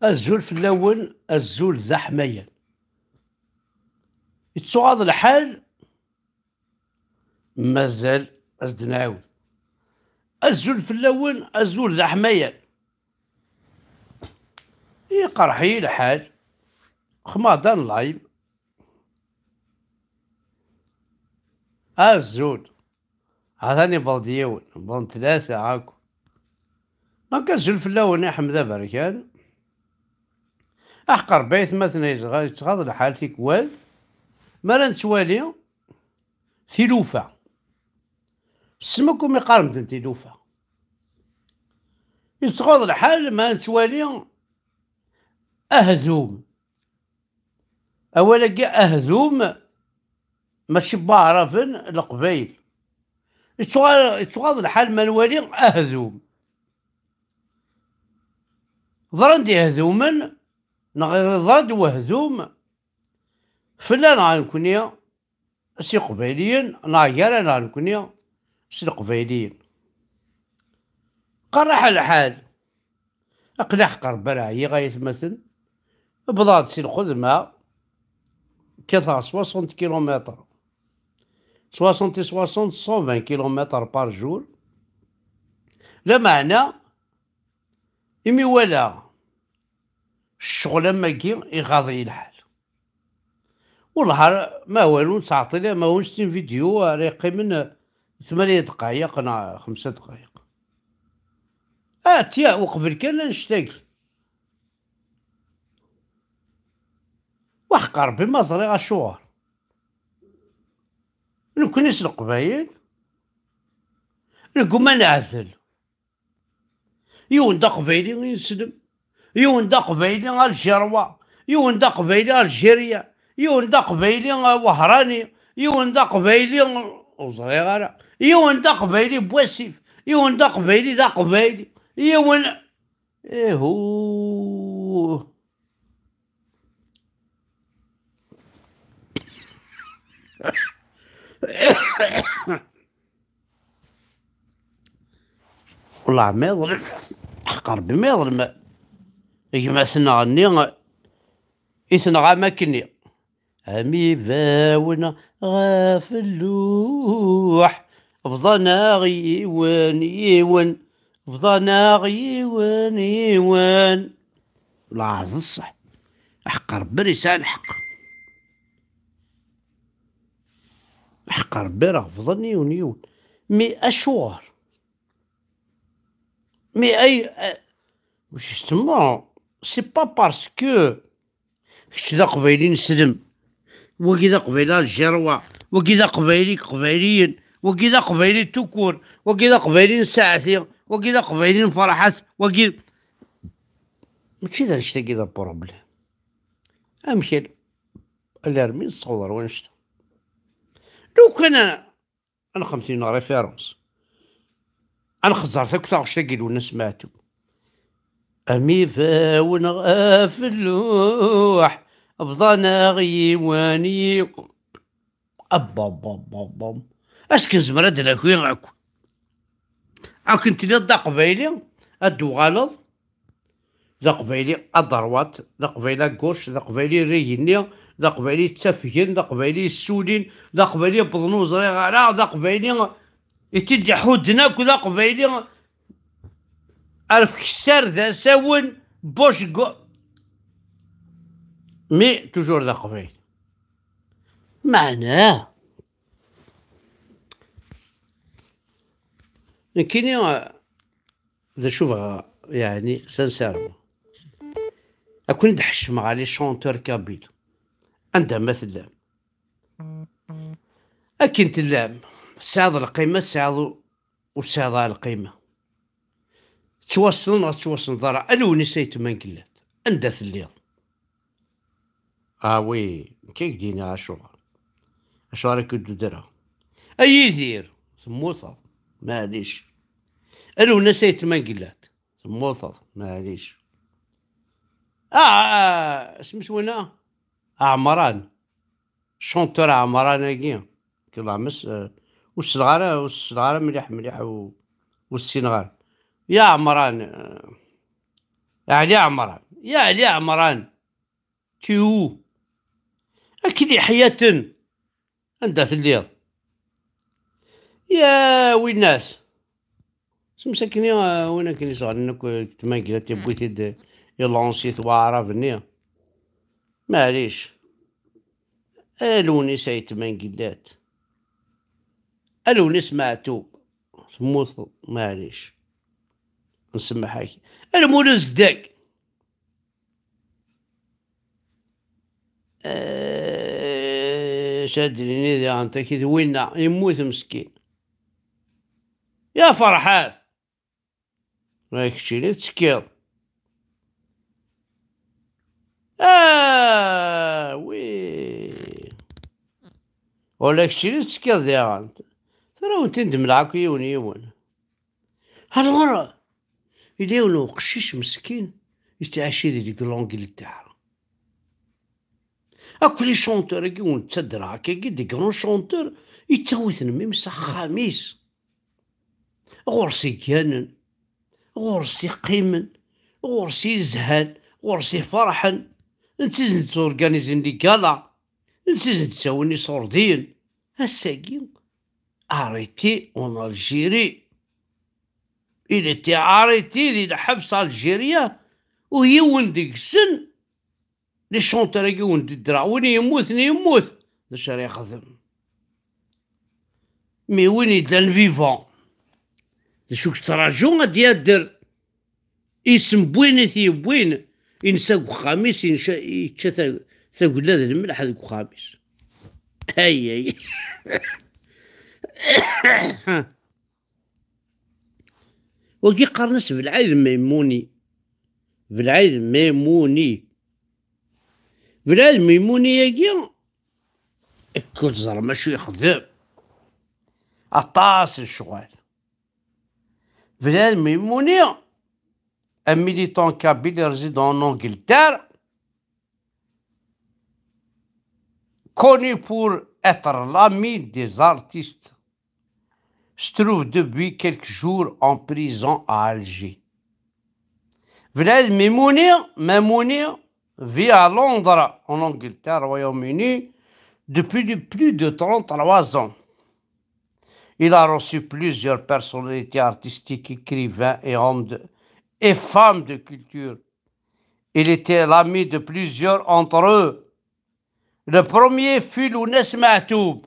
الزول في اللون الزول ذا حماية يتسوغاض الحال مازال أزد نعاود الزول في اللون الزول ذا حماية يقرحي الحال خماضان لايف الزول عطاني بلديون بلد ثلاثة عاكو هاكا الزول في اللون يا حمد بركان أحقر بيت مثلا يتغاض الحال تيكوال مرا نتوالي تيلوفا سمكم يقارمتن تيلوفا يتغاض الحال ما نتوالي أهزوم أولا كاع أهزوم ماشي بعرفن القبايل يتغاض الحال ما نوالي أهزوم ضرندي هزوما نغير ضرد وهزوم فلان غنكونيا سي قبايليين ناغير انا غنكونيا سي القبايليين قرح الحال اقلع حقر براعي غيتمثل بضاد سي الخدمة 60 كيلومتر 120 كيلومتر بار جور لا معنى إمي ولا الشغل ماكي يغاضي الحال والله ما والو تعطي ما هوش فيديو راه من 8 دقائق نا 5 دقائق تيا وقبل كان نشتاقي وحقر بما زري غشوار نكونيس القبايل نقوم نعزل يون دا قبايلي ينسلم يون دا قبايلي الجروة يون دا قبايلي الجيريا يون دا قبايلي وهراني يون دا قبايلي وزريغارة يون دا قبايلي بواسيف يون دا قبايلي دا قبايلي يون هو والله ما يضرب حقر بما يضرب يجمع سنا غني إثنى ماكني أمي باونا غافلوح فضانا غيوان يوان فضانا غيوان يوان لا عز الصح حق ربي رسال حق حق ربي راه فضني ونيون مي أشوار مي أي جوستومون سي با باسكو كنت ذا قبايلي نسلم وكي ذا قبايلي الجروة وكي ذا قبايلي قبايليين وكي ذا قبايلي توكور وكي ذا قبايلي نساعتي وكي ذا قبايلي نفرحات وكي ماشي ذا نشتاقي ذا بروبليم أمشي الأرمين صور ونشتا لو كان أنا 50 ريفيرونس أنا خزرت كنت غشتاقي لو سمعتو أمي فاون غافلوح أفضانا غيواني أبا أسكن زمرد لكوين عكو كنت دا قبايلي أدو غالض ذا قبايلي أدروات ذا قبايلي كوش ذا قبايلي ريجيني ذا قبايلي تسافيين ذا قبايلي السودين ذا قبايلي بضنو زريغالا ذا قبايلي يتدي حودناك وذا قبايلي ألف كسر ذا ساون بوش مي توجور ذا قبايل معناه كاين ذا شوف يعني سانسيرمون أكون ندحشم على لي شونتور كابيل عندها مثل أكن تلام ساعد القيمة ساعد وساعد القيمة توصل ضرع ألو نسيت من قلت عندها الليل وي كيك دينا عشوار كنت درا أي يدير سموطة معليش ألو نسيت من قلت سموطة معليش سميت وينا عمران، شونتور عمراناكي كيلا مس والصغار مليح مليح والسنغال. يا عمران، يا علي عمران، يا علي عمران، تيو أكيد حياة عندها الليل. يا ويناس مساكني وين كاين صغار كما قلت بغيتي يلا نسيت وعرفني معليش. الوني سايت من قلات الوني سمعتو تموت معليش نسمحك. المول زداك شادني ذا انت كي ذوينا يموت مسكين. يا فرحات راك شي تسكيض. وي ولا كشي تسكيض يا انت ترى وانت ندم معاك يون يون. هاد المرة يديولو قشيش مسكين يتعشي ديك لونجلتير. اكو لي شونتور كي ونتصدر هكا كي دي كرون شونتور يتسوثن ميمسا خميس غورسي كانن غورسي قيمن غورسي زهان غورسي فرحن نتيزن تورغانيزين لي كالا نتيزن تساوني صوردين. هساكي اريتي اون الجيري il était arrêté دي الحبس الجيريا وهي ونديك السن لي شونتور كي وند الدرا وين يموت يموت واش راه يخدم. مي وين يدان فيفون شوك تراجو غادي يدير اسم بوينتي بوين ينساق خامس يتشا ثقول هذا الملح هذاك خامس. هاي وكي قرنس بالعيد ميموني بالعيد ميموني بالعيد ميموني ياكي كل زر ماشي يخدم عطاس الشغل. بالعيد ميموني un militant kabyle résident en Angleterre, connu pour être l'ami des artistes, se trouve depuis quelques jours en prison à Alger. Vlad Memouni vit à Londres, en Angleterre, Royaume-Uni, depuis plus de 33 ans. Il a reçu plusieurs personnalités artistiques, écrivains et hommes et femmes de culture. Il était l'ami de plusieurs entre eux. Le premier fut Lounès Mahtoub.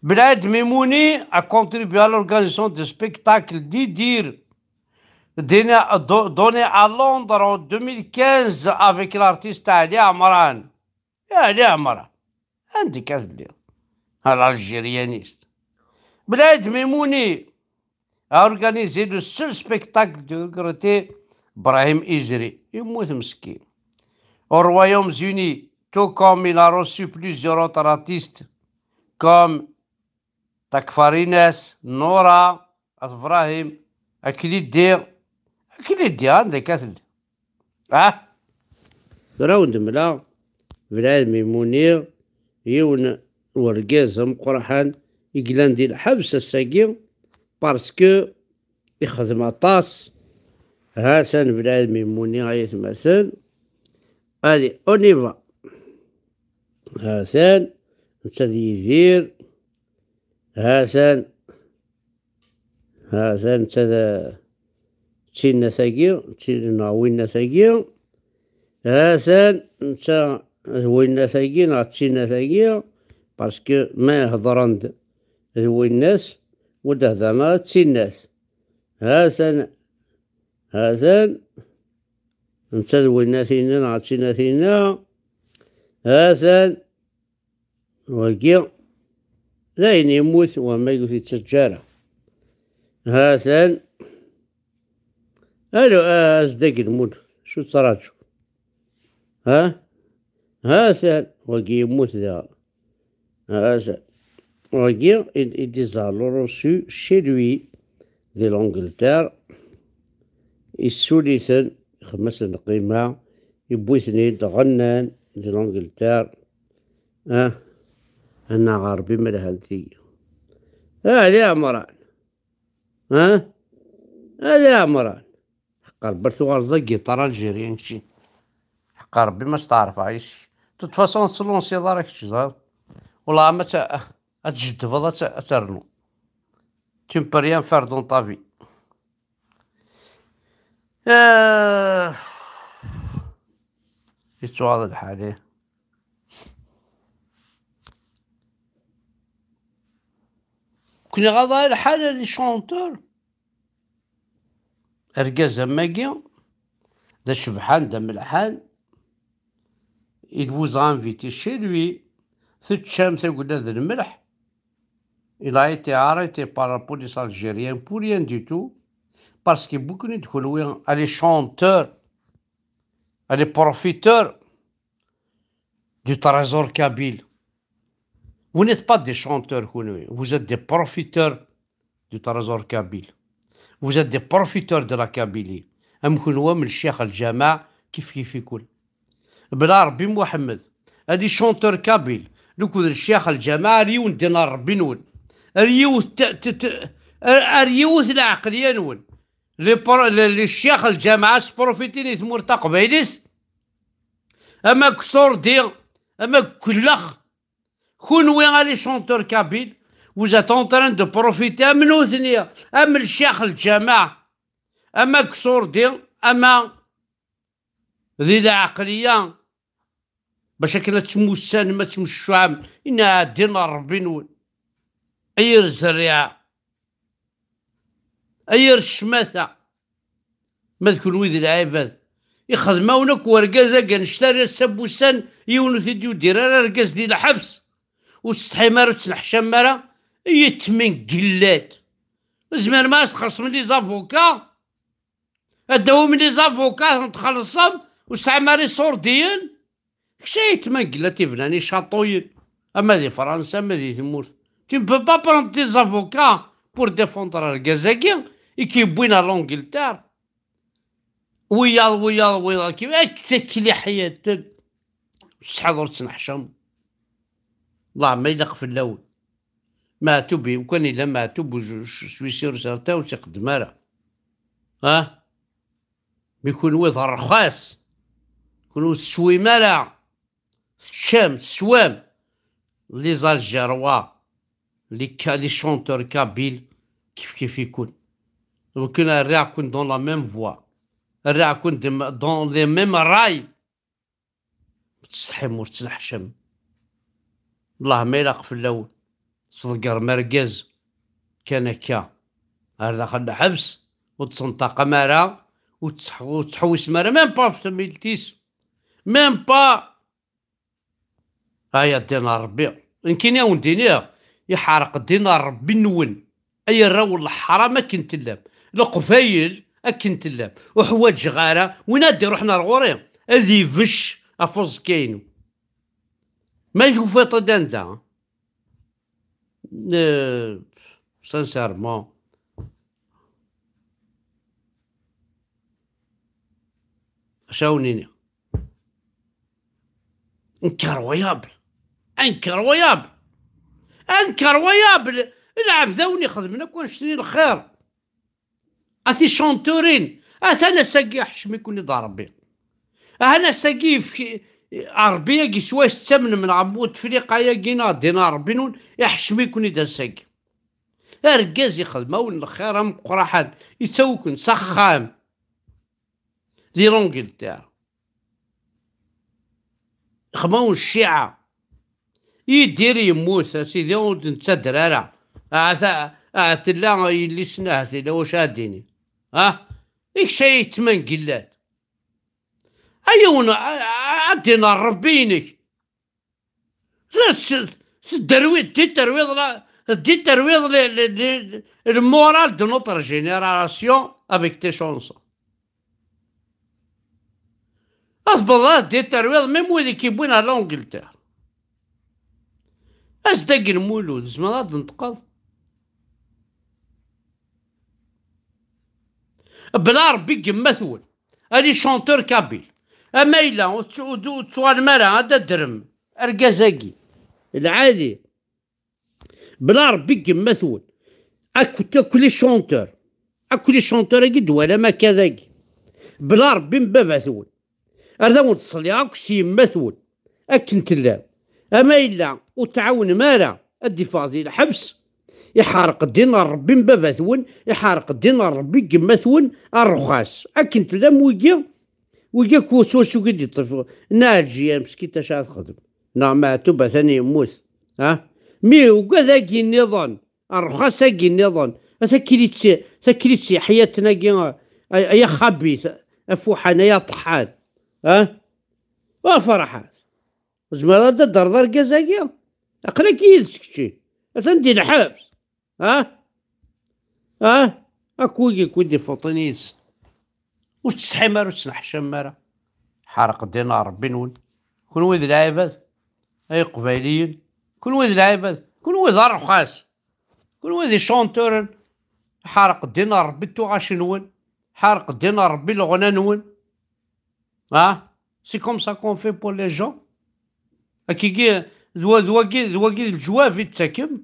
Bled Memouni a contribué à l'organisation de spectacles d'Idir donné à Londres en 2015 avec l'artiste Ali Amran. Ali Amran, un des cas de l'algérianiste. Bled Memouni a organisé le seul spectacle de regretté Brahim Izri, au Royaume-Uni, tout comme il a reçu plusieurs autres artistes comme Takfarines, Nora, Ibrahim, Akilidi, عندك كثل. راوند ملا بلاد ميموني يون ورقاز مقرحان يقلان ديال الحبس الساقي باسكو يخدم عطاس. هاسان بلاد ميموني غاية مثل هادي اونيفا. هاسان نتا يدير هاسان نتا تشينا ثاقي تشينا وينا ثاقي. هاسان نتا وينا ثاقي نعطينا ثاقي باسكو ما يهضرند ذوي الناس وده هذا تسيناس. هاسان نتا ذوي الناثينا نعطينا ثينا. هاسان وكي ذاين يموت وما يقول التجارة. هاسان الو ازدق الموت شو تراجو. هاسان وكي يموت ذا. هاسان وكي ils ont reçu chez lui de l'Angleterre. يسوليثن خمس القيمة يبويثني غنان دي لونجلتير. انا غربي ملهنتي. يا مران. يا مران. حق ربي توالد الجيتار الجيريان شي. حق ربي ما ستعرف عايش. توت فاصون تسلونسي دارك شي زاد. والله ما تجد فضا ترنو. Tu ne peux rien faire dans ta vie. يتو هذا الحال. كوني غاضا الحال لي شونتور رقازة ماكي ذا شبحان ذا ملحان. il vous a invité chez lui. تتشام تقول ذا الملح. il a été arrêté par la police algérienne pour rien du tout parce que beaucoup de les chanteurs, les profiteurs du trésor kabyle. Vous n'êtes pas des chanteurs, vous êtes des profiteurs du trésor kabyle. Vous êtes des profiteurs de la Kabylie. أمكن من الشيخ الجماعة كيف يكون بلا ربي محمد هادي شونتور كابيل لوكو الشيخ الجماعة ريون دينا ربي نون ريوث العقلية نون الشيخ الجماعة سبروفيتين يثمور تقبيليس أما كسور دي أما كلخ كونوي غالي شونتور كابيل. Vous êtes en train de profiter منو ثنيا أما الشيخ الجماعة أما كسور دي أما ذي العقلية باش كنا تموسان ما تمشوا عام إنا دينا ربي نون أير الزريعة أير الشماثة ما تكون ويذ العباد يخدمونك ورقازة كنشتري السبوسان يونو ثيديو دير رقاز ديال الحبس وتستحي مارا تنحشم مارا يتمن قلات زمان ما تخلص من لي زافوكا هداو من لي زافوكا نتخلصهم وسع ماري صورديين كشي يتمن قلات يفناني شاطوين. اما دي فرنسا اما دي تمورت tu ne peux pas prendre des avocats pour défendre الكازاكي يكيبوينا لونجلتير ويا كيف تكلي حياتك شحال تنحشم. الله ما يلق في الاول ماتوا بي وكان الا ماتوا بسويسير سارتا وتقدم راه بيكون ويظهر رخاص يكونوا السويماله الشام السوام لي زالجيروا لي شونتور كابيل كيف يكون ممكن الريع يكون دون لا ميم فوا الريع يكون دون لي ميم راي تستحم وتنحشم. الله ما يلاق في الاول صدقر مركز كان هكا هذا خد حبس وتصنطق مارا وتحوس مارا ميم با في تميلتيس ميم با هيا دينار ربي يمكن يا ولدي يحرق دينار ربي نون اي الرول الحرام كنت اللاب القفايل اكنت اللاب وحوايج غاره ونادي روحنا لغوري هذي فش افوز كاينو ما يشوف طدان دا سانسيرمون شاونيني انكرويابل العبذاوني خدمنا كون شتري الخير اثي شونتورين انا ساقي حشمي كوني ضاربين انا ساقي في عربيه كي سواش الثمن من عمود فريقيا كينا دينار بنون يحشمي كوني دا ساقي ركاز يخدمون الخير مقرحان يتسوكن سخام دي لونجلتير خماون الشيعة يدير يموت سيدي نتا درارة تلا يلي سناه تلا واش هاديني إيك شي يتمن قلات أيونا عدينا ربينك الترويض دي الترويض المورال دو نوتر جينيراسيون افيك تي شونسون أصبحت دي الترويض ميم ويلي كيبوينا لونجلتير أصدق المولود زعما نتقض بلا ربي كما ثول هادي شونتور كابيل اما الا تسوال مرا هذا درم اركازاكي العادي بلا ربي كما ثول اكو تاكل شونتور اكو لي شونتور اكيد ولا ما كذاكي بلا ربي مبابع ثول هذا وتصلي اكو سي ما ثول اكن تلا اما الا وتعاون مارا ادي فازي الحبس يحارق الدين ربي مبابع ثول يحارق الدين ربي كما ثول الرخاص اكن تلا ويجا كوسوس وقد يطفو ناجي مسكين تشا تخدم ما توبا ثاني يموت مي وكذاكي النظام الرخاص كي النظام ثكليتسي حياتنا كي يا خبيث افوحان يا طحان وفرحات زعما هذا دردر كازاكي اقلك يسكتشي تندي الحبس اكو كودي فوطنيس وتسحي مارا وتسنحشم مارا حرق الدينار ربي نول كون ويد العباد اي قبايليين كون ويد العباد كون ويد الرخاص كون ويد شونتور حرق الدينار ربي تو غاشي نون حرق الدينار ربي الغنى نون سي كوم سا كون في بور لي جون كي ذواكي الجواف يتساكم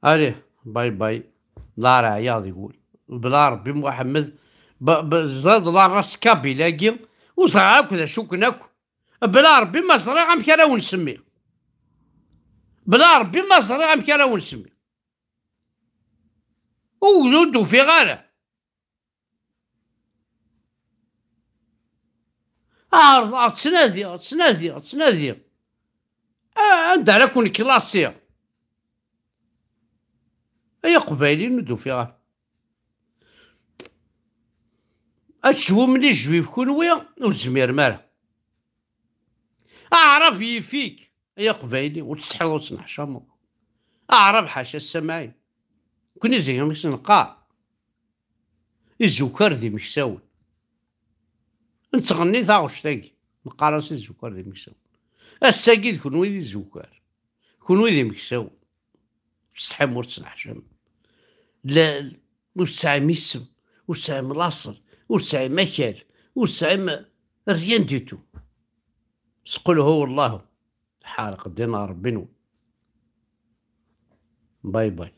عليه باي باي لا راه عياض يقول بلا ربي محمد زاد لا راس كابي لاقي وصرا هكذا شكناكو بلا ربي ما صرا غام كرا ونسمي بلا ربي ما صرا غام كرا ونسمي وولدو في غاله تسنازي انت على كون كلاسيه اي قبايلي ندو في غاله اشوفو ملي جوي في كونويا وزمير مالا اعرف يفيك يا قبايلي وتصحي وتنحشم اعرف حاشا السماعين كوني زي مش نقاع الزوكر ذي مش ساون انت غني ثاغش تاقي نقا راسي الزوكر ذي مش ساون الساقي كون ويدي الزوكر كون ويدي مش ساون تصحي وتنحشم لا وتسعي ميسم وتسعي ملاصل وتسعي مكال وتسعي ريان ديتو سقول هو الله حارق الدينار بنو باي باي.